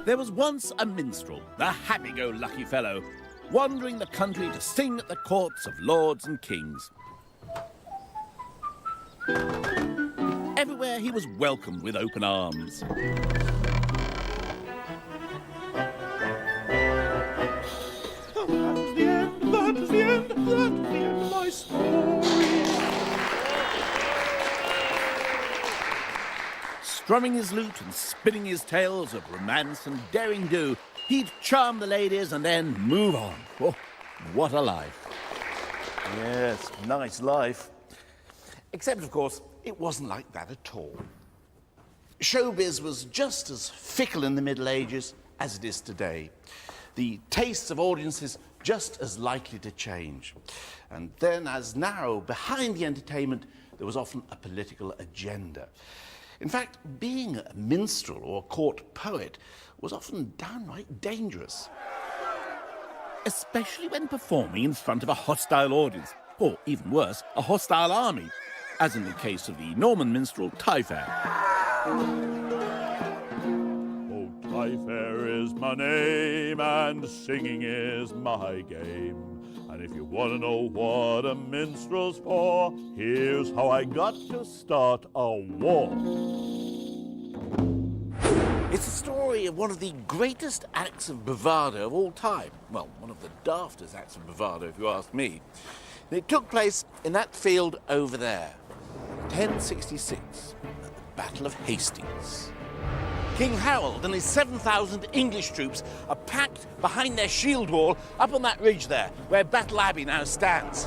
There was once a minstrel, the happy-go-lucky fellow, wandering the country to sing at the courts of lords and kings. Everywhere he was welcomed with open arms. That is the end of my story. Strumming his lute and spinning his tales of romance and daring-do, he'd charm the ladies and then move on. Oh, what a life. Yes, nice life. Except, of course, it wasn't like that at all. Showbiz was just as fickle in the Middle Ages as it is today. The tastes of audiences just as likely to change. And then, as now, behind the entertainment, there was often a political agenda. In fact, being a minstrel or a court poet was often downright dangerous. Especially when performing in front of a hostile audience, or even worse, a hostile army, as in the case of the Norman minstrel Taillefer. Oh, Taillefer is my name, and singing is my game. And if you want to know what a minstrel's for, here's how I got to start a war. It's a story of one of the greatest acts of bravado of all time. Well, one of the daftest acts of bravado, if you ask me. And it took place in that field over there, 1066, at the Battle of Hastings. King Harold and his 7,000 English troops are packed behind their shield wall up on that ridge there, where Battle Abbey now stands.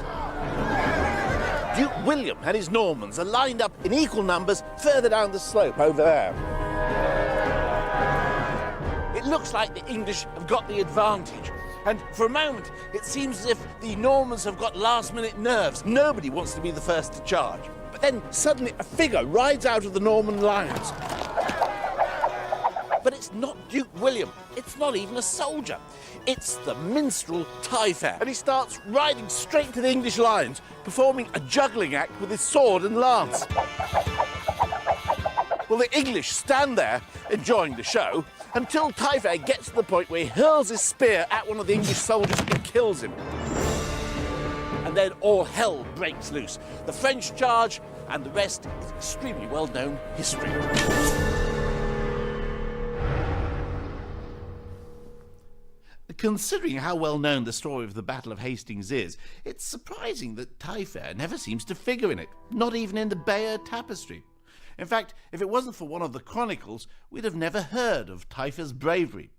Duke William and his Normans are lined up in equal numbers further down the slope over there. It looks like the English have got the advantage. And for a moment, it seems as if the Normans have got last-minute nerves. Nobody wants to be the first to charge. But then suddenly a figure rides out of the Norman lines. But it's not Duke William. It's not even a soldier. It's the minstrel Taillefer. And he starts riding straight to the English lines, performing a juggling act with his sword and lance. Well, the English stand there, enjoying the show, until Taillefer gets to the point where he hurls his spear at one of the English soldiers and kills him. And then all hell breaks loose. The French charge, and the rest is extremely well-known history. Considering how well-known the story of the Battle of Hastings is, it's surprising that Taillefer never seems to figure in it, not even in the Bayeux Tapestry. In fact, if it wasn't for one of the chronicles, we'd have never heard of Taillefer's bravery.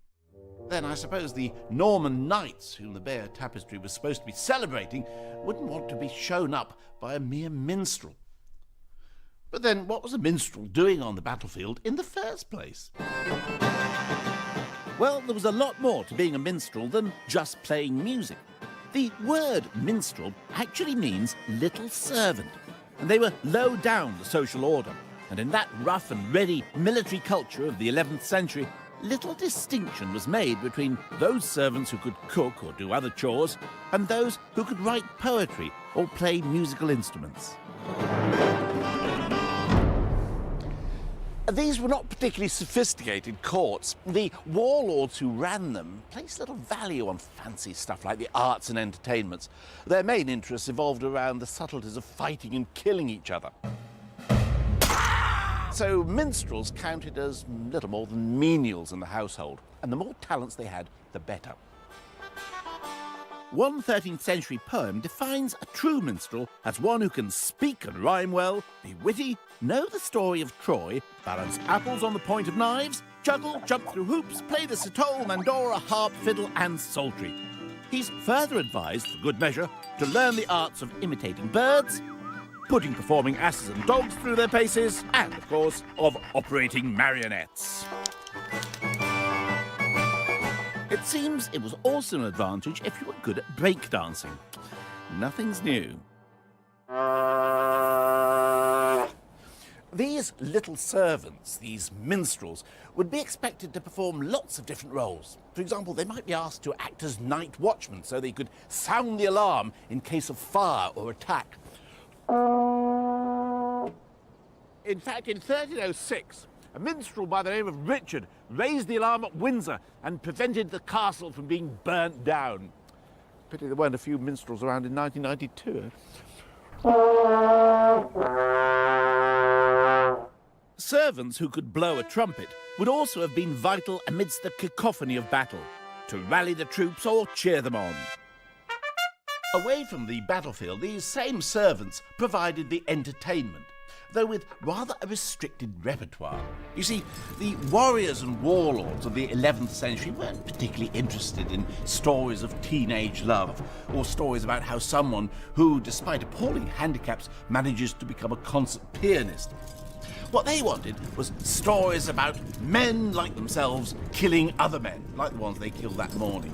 Then I suppose the Norman knights, whom the Bayeux Tapestry was supposed to be celebrating, wouldn't want to be shown up by a mere minstrel. But then, what was a minstrel doing on the battlefield in the first place? Well, there was a lot more to being a minstrel than just playing music. The word minstrel actually means little servant, and they were low down the social order. And in that rough and ready military culture of the 11th century, little distinction was made between those servants who could cook or do other chores and those who could write poetry or play musical instruments. These were not particularly sophisticated courts. The warlords who ran them placed little value on fancy stuff like the arts and entertainments. Their main interests evolved around the subtleties of fighting and killing each other. So minstrels counted as little more than menials in the household, and the more talents they had, the better. One 13th century poem defines a true minstrel as one who can speak and rhyme well, be witty, know the story of Troy, balance apples on the point of knives, juggle, jump through hoops, play the citole, mandora, harp, fiddle and psaltery. He's further advised, for good measure, to learn the arts of imitating birds, putting performing asses and dogs through their paces, and, of course, of operating marionettes. It seems it was also an advantage if you were good at breakdancing. Nothing's new. These little servants, these minstrels, would be expected to perform lots of different roles. For example, they might be asked to act as night watchmen so they could sound the alarm in case of fire or attack. In fact, in 1306, a minstrel by the name of Richard raised the alarm at Windsor and prevented the castle from being burnt down. Pity there weren't a few minstrels around in 1992. Servants who could blow a trumpet would also have been vital amidst the cacophony of battle, to rally the troops or cheer them on. Away from the battlefield, these same servants provided the entertainment, though with rather a restricted repertoire. You see, the warriors and warlords of the 11th century weren't particularly interested in stories of teenage love, or stories about how someone who, despite appalling handicaps, manages to become a concert pianist. What they wanted was stories about men like themselves killing other men, like the ones they killed that morning,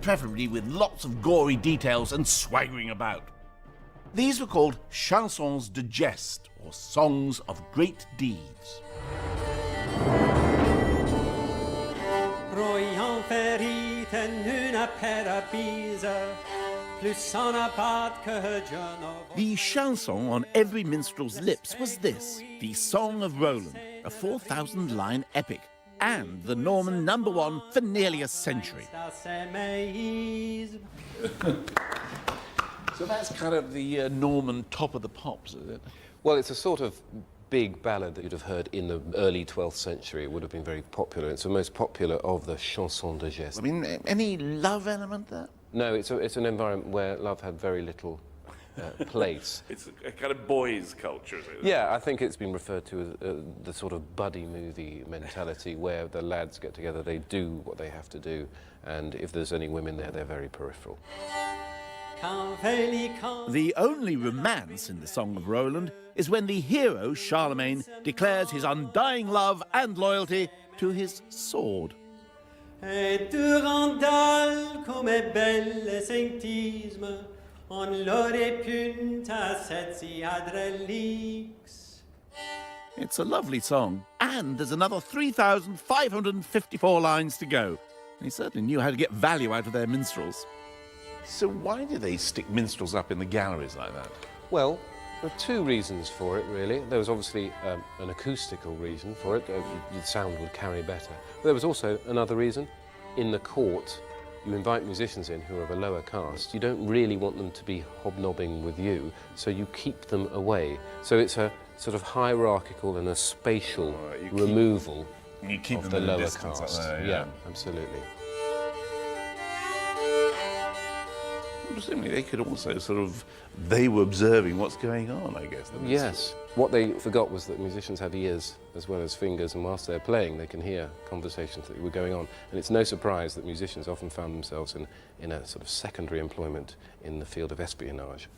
preferably with lots of gory details and swaggering about. These were called chansons de geste, or songs of great deeds. The chanson on every minstrel's lips was this, the Song of Roland, a 4,000-line epic, and the Norman #1 for nearly a century. So that's kind of the Norman top of the pops, is it? Well, it's a sort of big ballad that you'd have heard in the early 12th century. It would have been very popular. It's the most popular of the chansons de geste. I mean, any love element there? No, it's an environment where love had very little place. It's a kind of boys' culture, is it? Yeah, I think it's been referred to as the sort of buddy movie mentality where the lads get together, they do what they have to do, and if there's any women there, they're very peripheral. The only romance in the Song of Roland is when the hero, Charlemagne, declares his undying love and loyalty to his sword. It's a lovely song, and there's another 3,554 lines to go. And he certainly knew how to get value out of their minstrels. So why do they stick minstrels up in the galleries like that? Well, there are two reasons for it, really. There was obviously an acoustical reason for it. The sound would carry better. But there was also another reason. In the court, you invite musicians in who are of a lower caste. You don't really want them to be hobnobbing with you, so you keep them away. So it's a sort of hierarchical and a spatial removal of the lower caste. Yeah, absolutely. Presumably they could also they were observing what's going on, I guess. Yes. What they forgot was that musicians have ears as well as fingers, and whilst they're playing, they can hear conversations that were going on. And it's no surprise that musicians often found themselves in a sort of secondary employment in the field of espionage.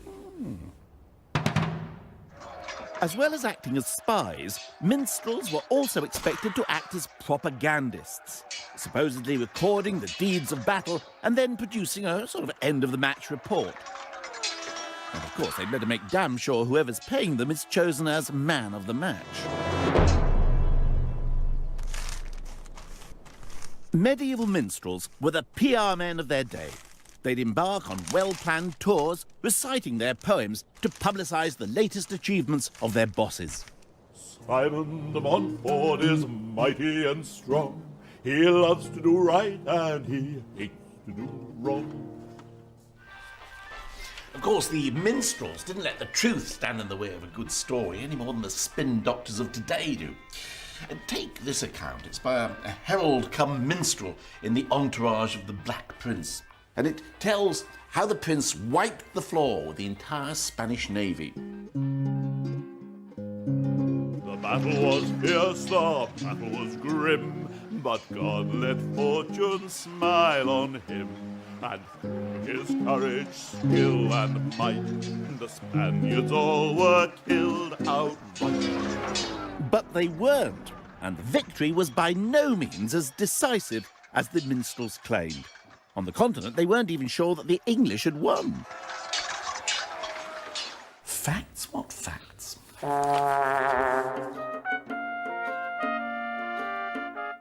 As well as acting as spies, minstrels were also expected to act as propagandists, supposedly recording the deeds of battle and then producing a sort of end-of-the-match report. And of course, they'd better make damn sure whoever's paying them is chosen as man of the match. Medieval minstrels were the PR men of their day. They'd embark on well-planned tours, reciting their poems to publicise the latest achievements of their bosses. Simon de Montfort is mighty and strong. He loves to do right and he hates to do wrong. Of course, the minstrels didn't let the truth stand in the way of a good story any more than the spin doctors of today do. Take this account. It's by a herald-cum-minstrel in the entourage of the Black Prince. And it tells how the prince wiped the floor with the entire Spanish navy. The battle was fierce, the battle was grim, but God let fortune smile on him. And through his courage, skill, and might, the Spaniards all were killed outright. But they weren't, and the victory was by no means as decisive as the minstrels claimed. On the continent, they weren't even sure that the English had won. Facts? What facts?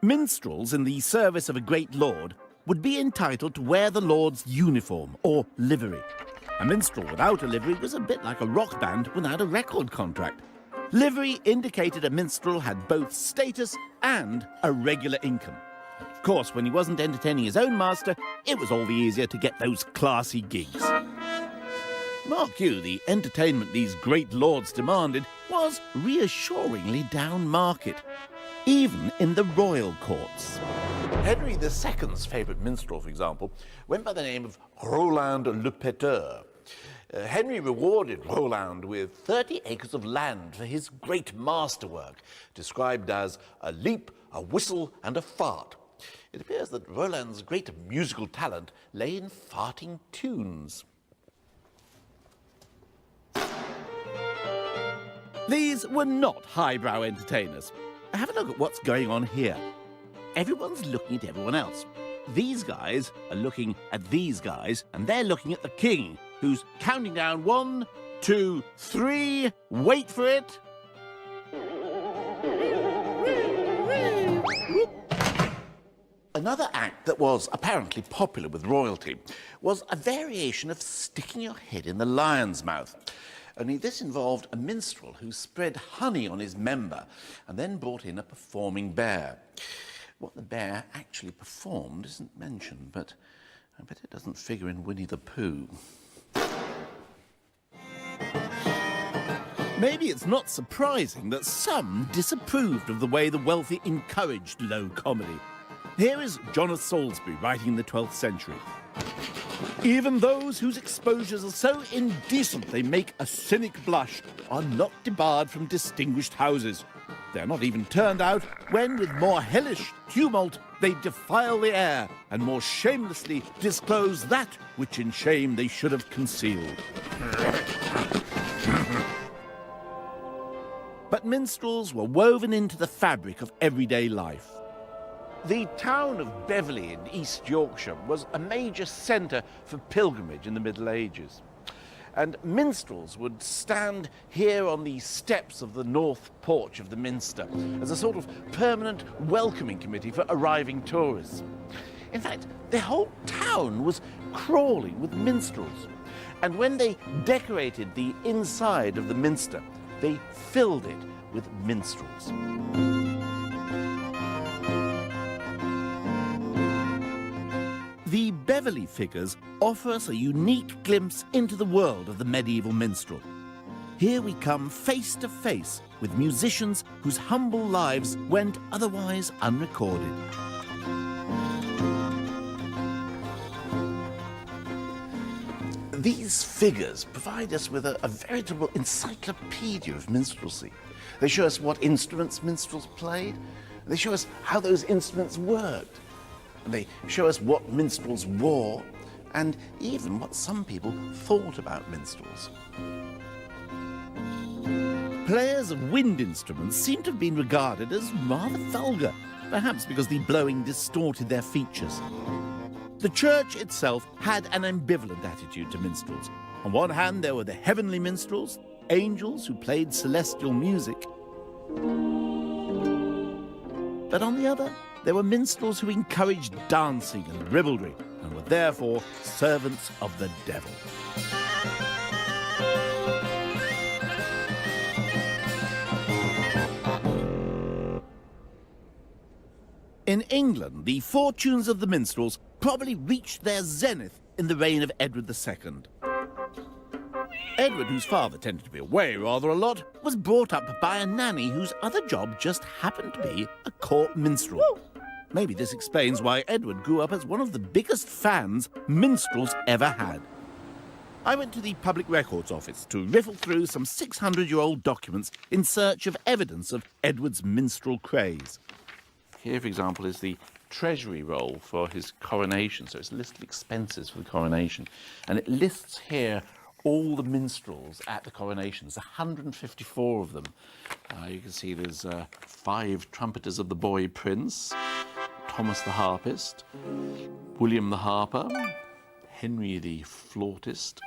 Minstrels in the service of a great lord would be entitled to wear the lord's uniform, or livery. A minstrel without a livery was a bit like a rock band without a record contract. Livery indicated a minstrel had both status and a regular income. Of course, when he wasn't entertaining his own master, it was all the easier to get those classy gigs. Mark you, the entertainment these great lords demanded was reassuringly down market, even in the royal courts. Henry II's favourite minstrel, for example, went by the name of Roland le Péteur. Henry rewarded Roland with 30 acres of land for his great masterwork, described as a leap, a whistle, and a fart. It appears that Roland's great musical talent lay in farting tunes. These were not highbrow entertainers. Have a look at what's going on here. Everyone's looking at everyone else. These guys are looking at these guys, and they're looking at the king, who's counting down 1, 2, 3, wait for it. Another act that was apparently popular with royalty was a variation of sticking your head in the lion's mouth. Only this involved a minstrel who spread honey on his member and then brought in a performing bear. What the bear actually performed isn't mentioned, but I bet it doesn't figure in Winnie the Pooh. Maybe it's not surprising that some disapproved of the way the wealthy encouraged low comedy. Here is John of Salisbury writing in the 12th century. Even those whose exposures are so indecent they make a cynic blush are not debarred from distinguished houses. They are not even turned out when, with more hellish tumult, they defile the air and more shamelessly disclose that which in shame they should have concealed. But minstrels were woven into the fabric of everyday life. The town of Beverley in East Yorkshire was a major centre for pilgrimage in the Middle Ages. And minstrels would stand here on the steps of the north porch of the Minster as a sort of permanent welcoming committee for arriving tourists. In fact, the whole town was crawling with minstrels. And when they decorated the inside of the Minster, they filled it with minstrels. The Beverley figures offer us a unique glimpse into the world of the medieval minstrel. Here we come face to face with musicians whose humble lives went otherwise unrecorded. These figures provide us with a veritable encyclopedia of minstrelsy. They show us what instruments minstrels played. They show us how those instruments worked. They show us what minstrels wore, and even what some people thought about minstrels. Players of wind instruments seem to have been regarded as rather vulgar, perhaps because the blowing distorted their features. The church itself had an ambivalent attitude to minstrels. On one hand, there were the heavenly minstrels, angels who played celestial music. But on the other, there were minstrels who encouraged dancing and ribaldry and were therefore servants of the devil. In England, the fortunes of the minstrels probably reached their zenith in the reign of Edward II. Edward, whose father tended to be away rather a lot, was brought up by a nanny whose other job just happened to be a court minstrel. Maybe this explains why Edward grew up as one of the biggest fans minstrels ever had. I went to the Public Records Office to riffle through some 600-year-old documents in search of evidence of Edward's minstrel craze. Here, for example, is the treasury roll for his coronation. So it's a list of expenses for the coronation. And it lists here all the minstrels at the coronation. There's 154 of them. You can see there's 5 trumpeters of the boy prince, Thomas the harpist, William the harper, Henry the flautist,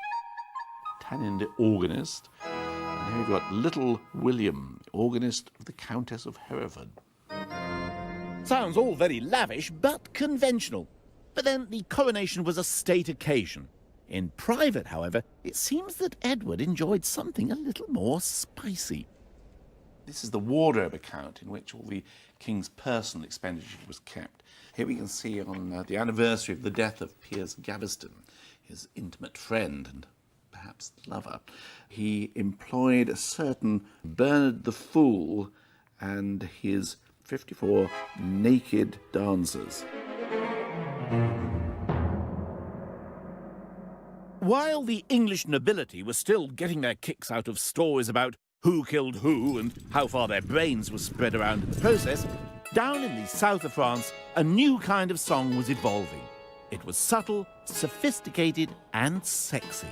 Tannen the organist, and here we've got little William, organist of the Countess of Hereford. Sounds all very lavish, but conventional. But then the coronation was a state occasion. In private, however, it seems that Edward enjoyed something a little more spicy. This is the wardrobe account in which all the king's personal expenditure was kept. Here we can see on the anniversary of the death of Piers Gaveston, his intimate friend and perhaps lover, he employed a certain Bernard the Fool and his 54 naked dancers. While the English nobility were still getting their kicks out of stories about who killed who and how far their brains were spread around in the process, down in the south of France, a new kind of song was evolving. It was subtle, sophisticated, and sexy.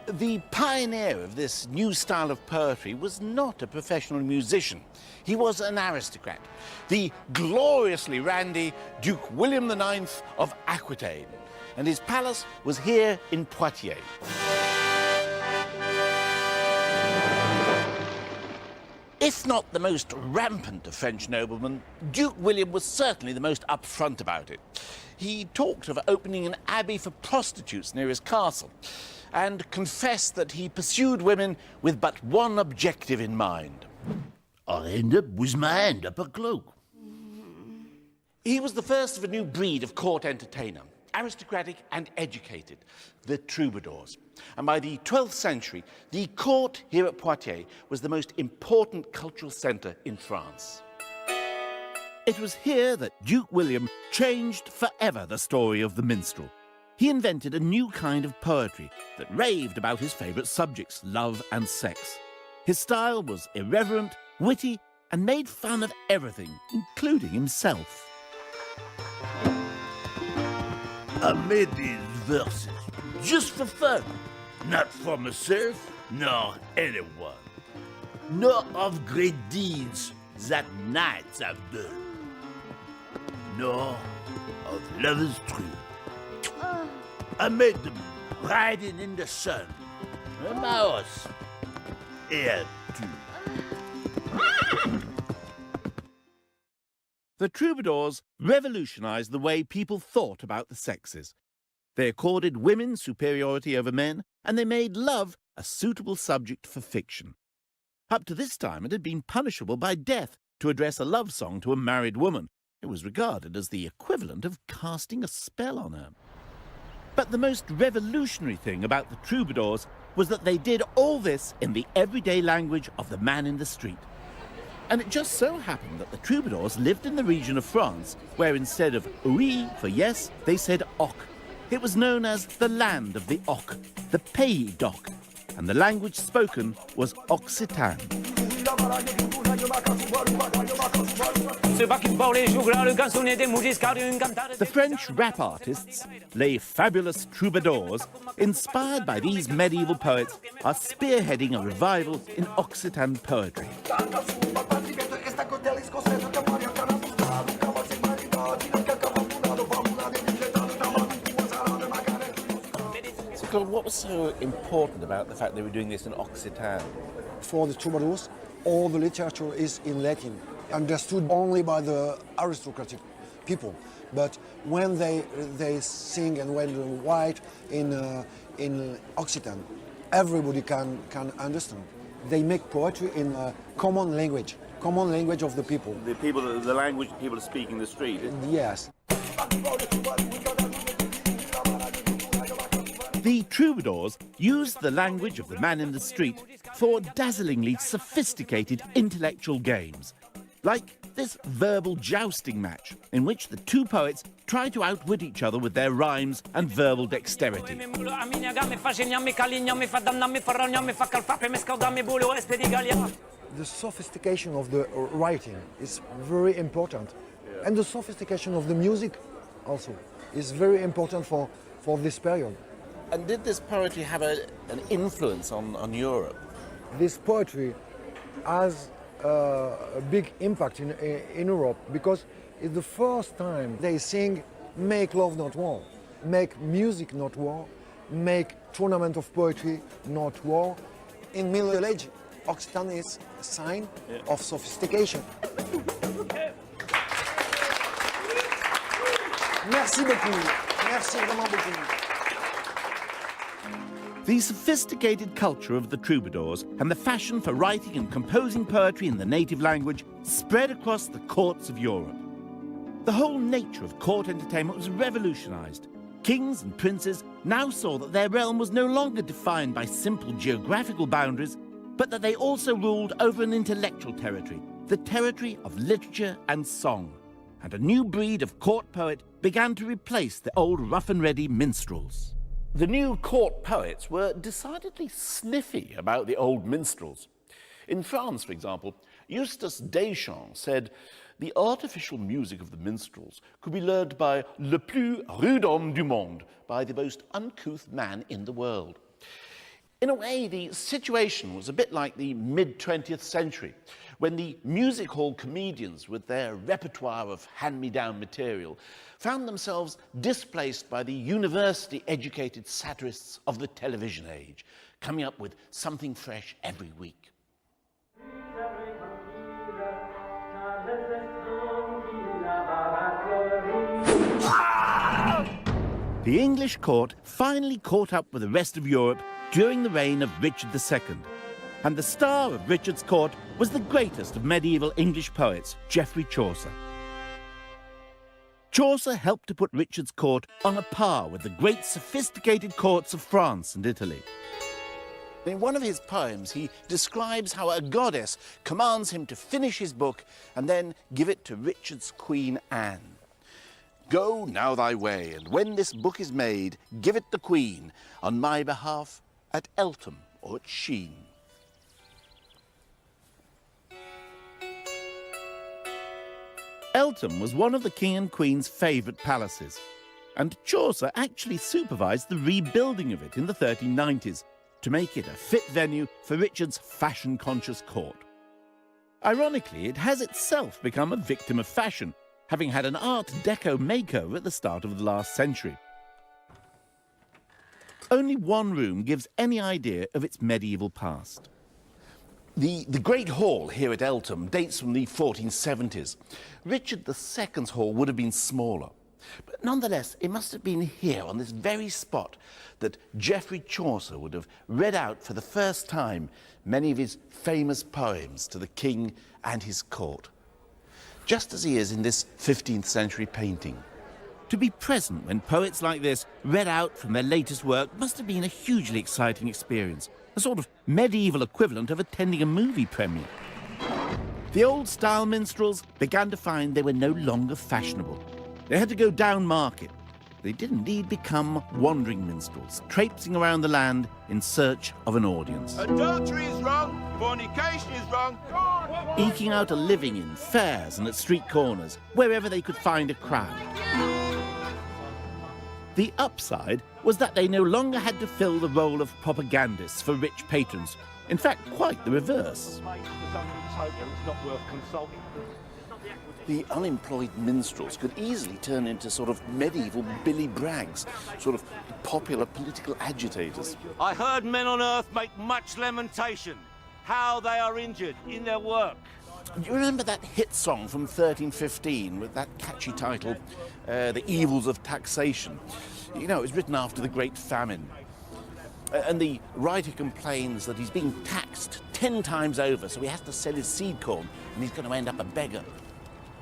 The pioneer of this new style of poetry was not a professional musician. He was an aristocrat, the gloriously randy Duke William IX of Aquitaine, and his palace was here in Poitiers. If not the most rampant of French noblemen, Duke William was certainly the most upfront about it. He talked of opening an abbey for prostitutes near his castle, and confessed that he pursued women with but one objective in mind. I'll end up with my hand up a cloak. He was the first of a new breed of court entertainer, aristocratic and educated, the troubadours. And by the 12th century, the court here at Poitiers was the most important cultural centre in France. It was here that Duke William changed forever the story of the minstrel. He invented a new kind of poetry that raved about his favourite subjects, love and sex. His style was irreverent, witty, and made fun of everything, including himself. I made these verses just for fun, not for myself, nor anyone, nor of great deeds that knights have done, nor of lovers true. I made them riding in the sun, and my horse here too. The troubadours revolutionized the way people thought about the sexes. They accorded women superiority over men, and they made love a suitable subject for fiction. Up to this time, it had been punishable by death to address a love song to a married woman. It was regarded as the equivalent of casting a spell on her. But the most revolutionary thing about the troubadours was that they did all this in the everyday language of the man in the street. And it just so happened that the troubadours lived in the region of France where instead of oui for yes, they said hoc. It was known as the land of the hoc, the Pays d'Hoc, and the language spoken was Occitan. The French rap artists, les fabulous troubadours, inspired by these medieval poets, are spearheading a revival in Occitan poetry. So, what was so important about the fact they were doing this in Occitan? For the troubadours, all the literature is in Latin, understood only by the aristocratic people. But when they sing and when they write in Occitan, everybody can understand. They make poetry in a common language of the people. The language people are speaking in the street. Yes. The troubadours used the language of the man in the street for dazzlingly sophisticated intellectual games, like this verbal jousting match in which the two poets try to outwit each other with their rhymes and verbal dexterity. The sophistication of the writing is very important, and the sophistication of the music also is very important for this period. And did this poetry have an influence on Europe? This poetry has a big impact in Europe because it's the first time they sing make love not war, make music not war, make tournament of poetry not war. In Middle Age, Occitan is a sign of sophistication. Merci beaucoup. Merci vraiment beaucoup. The sophisticated culture of the troubadours and the fashion for writing and composing poetry in the native language spread across the courts of Europe. The whole nature of court entertainment was revolutionized. Kings and princes now saw that their realm was no longer defined by simple geographical boundaries, but that they also ruled over an intellectual territory, the territory of literature and song. And a new breed of court poet began to replace the old rough-and-ready minstrels. The new court poets were decidedly sniffy about the old minstrels. In France, for example, Eustace Deschamps said, "The artificial music of the minstrels could be learned by le plus rude homme du monde, by the most uncouth man in the world." In a way, the situation was a bit like the mid-20th century, when the music hall comedians, with their repertoire of hand-me-down material, found themselves displaced by the university-educated satirists of the television age, coming up with something fresh every week. The English court finally caught up with the rest of Europe during the reign of Richard II. And the star of Richard's court was the greatest of medieval English poets, Geoffrey Chaucer. Chaucer helped to put Richard's court on a par with the great sophisticated courts of France and Italy. In one of his poems, he describes how a goddess commands him to finish his book and then give it to Richard's Queen Anne. "Go now thy way, and when this book is made, give it the Queen, on my behalf, at Eltham or at Sheen." Eltham was one of the King and Queen's favourite palaces, and Chaucer actually supervised the rebuilding of it in the 1390s to make it a fit venue for Richard's fashion-conscious court. Ironically, it has itself become a victim of fashion, having had an Art Deco makeover at the start of the last century. Only one room gives any idea of its medieval past. The Great Hall here at Eltham dates from the 1470s. Richard II's hall would have been smaller. But nonetheless, it must have been here, on this very spot, that Geoffrey Chaucer would have read out for the first time many of his famous poems to the king and his court, just as he is in this 15th century painting. To be present when poets like this read out from their latest work must have been a hugely exciting experience, a sort of medieval equivalent of attending a movie premiere. The old-style minstrels began to find they were no longer fashionable. They had to go down market. They did indeed become wandering minstrels, traipsing around the land in search of an audience. Adultery is wrong, fornication is wrong. Eking out a living in fairs and at street corners, wherever they could find a crowd. The upside was that they no longer had to fill the role of propagandists for rich patrons. In fact, quite the reverse. The unemployed minstrels could easily turn into sort of medieval Billy Braggs, sort of popular political agitators. I heard men on earth make much lamentation, how they are injured in their work. Do you remember that hit song from 1315 with that catchy title, The Evils of Taxation? You know, it was written after the Great Famine. And the writer complains that he's being taxed 10 times over, so he has to sell his seed corn, and he's going to end up a beggar.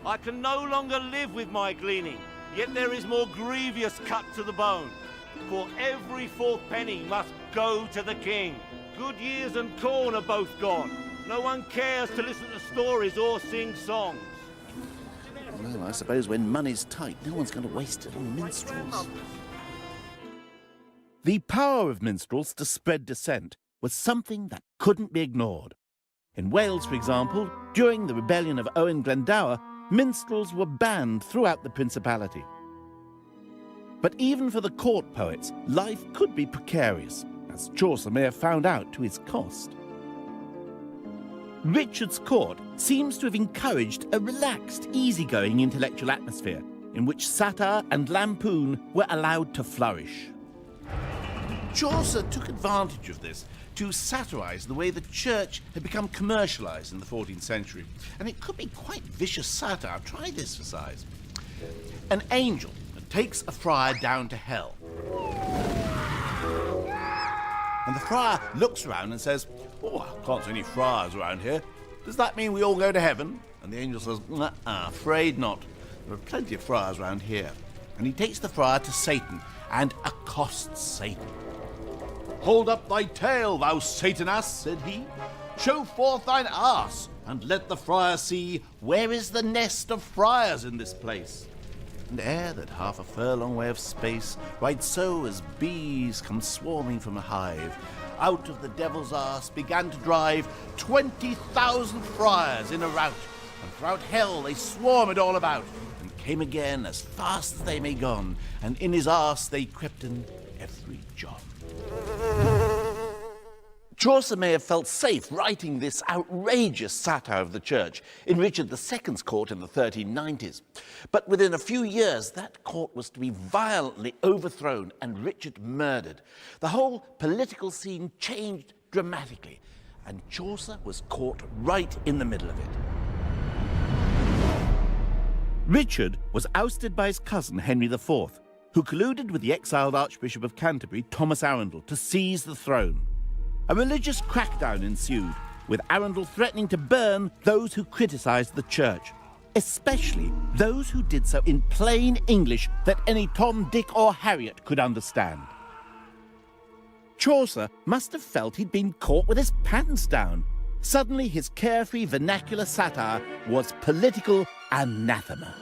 I can no longer live with my gleaning, yet there is more grievous cut to the bone. For every fourth penny must go to the king. Good years and corn are both gone. No one cares to listen to stories or sing songs. Well, I suppose when money's tight, no one's going to waste it on minstrels. The power of minstrels to spread dissent was something that couldn't be ignored. In Wales, for example, during the rebellion of Owen Glendower, minstrels were banned throughout the Principality. But even for the court poets, life could be precarious, as Chaucer may have found out to his cost. Richard's court seems to have encouraged a relaxed, easygoing intellectual atmosphere in which satire and lampoon were allowed to flourish. Chaucer took advantage of this to satirize the way the church had become commercialized in the 14th century. And it could be quite vicious satire. Try this for size. An angel takes a friar down to hell. And the friar looks around and says, "Oh, I can't see any friars around here. Does that mean we all go to heaven?" And the angel says, "Afraid not. There are plenty of friars around here." And he takes the friar to Satan and accosts Satan. "Hold up thy tail, thou Satanas," said he. "Show forth thine arse, and let the friar see where is the nest of friars in this place." And ere that half a furlong way of space, right so as bees come swarming from a hive, out of the devil's arse began to drive 20,000 friars in a rout, and throughout hell they swarmed all about, and came again as fast as they may gone, and in his arse they crept in every John. Chaucer may have felt safe writing this outrageous satire of the church in Richard II's court in the 1390s. But within a few years, that court was to be violently overthrown and Richard murdered. The whole political scene changed dramatically, and Chaucer was caught right in the middle of it. Richard was ousted by his cousin Henry IV, who colluded with the exiled Archbishop of Canterbury, Thomas Arundel, to seize the throne. A religious crackdown ensued, with Arundel threatening to burn those who criticised the church, especially those who did so in plain English that any Tom, Dick or Harriet could understand. Chaucer must have felt he'd been caught with his pants down. Suddenly his carefree vernacular satire was political anathema.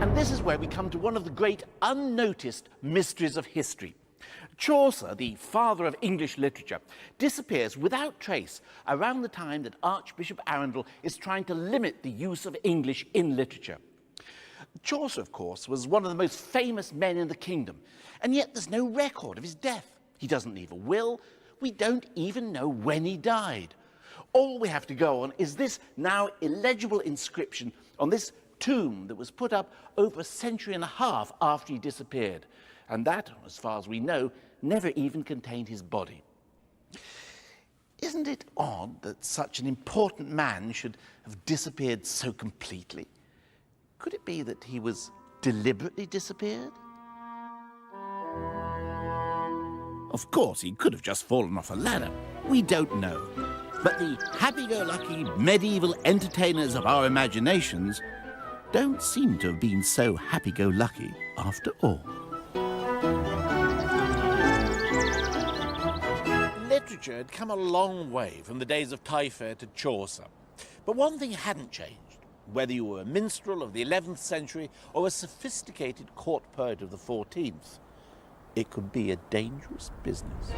And this is where we come to one of the great unnoticed mysteries of history. Chaucer, the father of English literature, disappears without trace around the time that Archbishop Arundel is trying to limit the use of English in literature. Chaucer, of course, was one of the most famous men in the kingdom, and yet there's no record of his death. He doesn't leave a will. We don't even know when he died. All we have to go on is this now illegible inscription on this tomb that was put up over a century and a half after he disappeared. And that, as far as we know, never even contained his body. Isn't it odd that such an important man should have disappeared so completely? Could it be that he was deliberately disappeared? Of course, he could have just fallen off a ladder. We don't know. But the happy-go-lucky medieval entertainers of our imaginations don't seem to have been so happy-go-lucky after all. Literature had come a long way from the days of Taillefer to Chaucer. But one thing hadn't changed. Whether you were a minstrel of the 11th century or a sophisticated court poet of the 14th, it could be a dangerous business.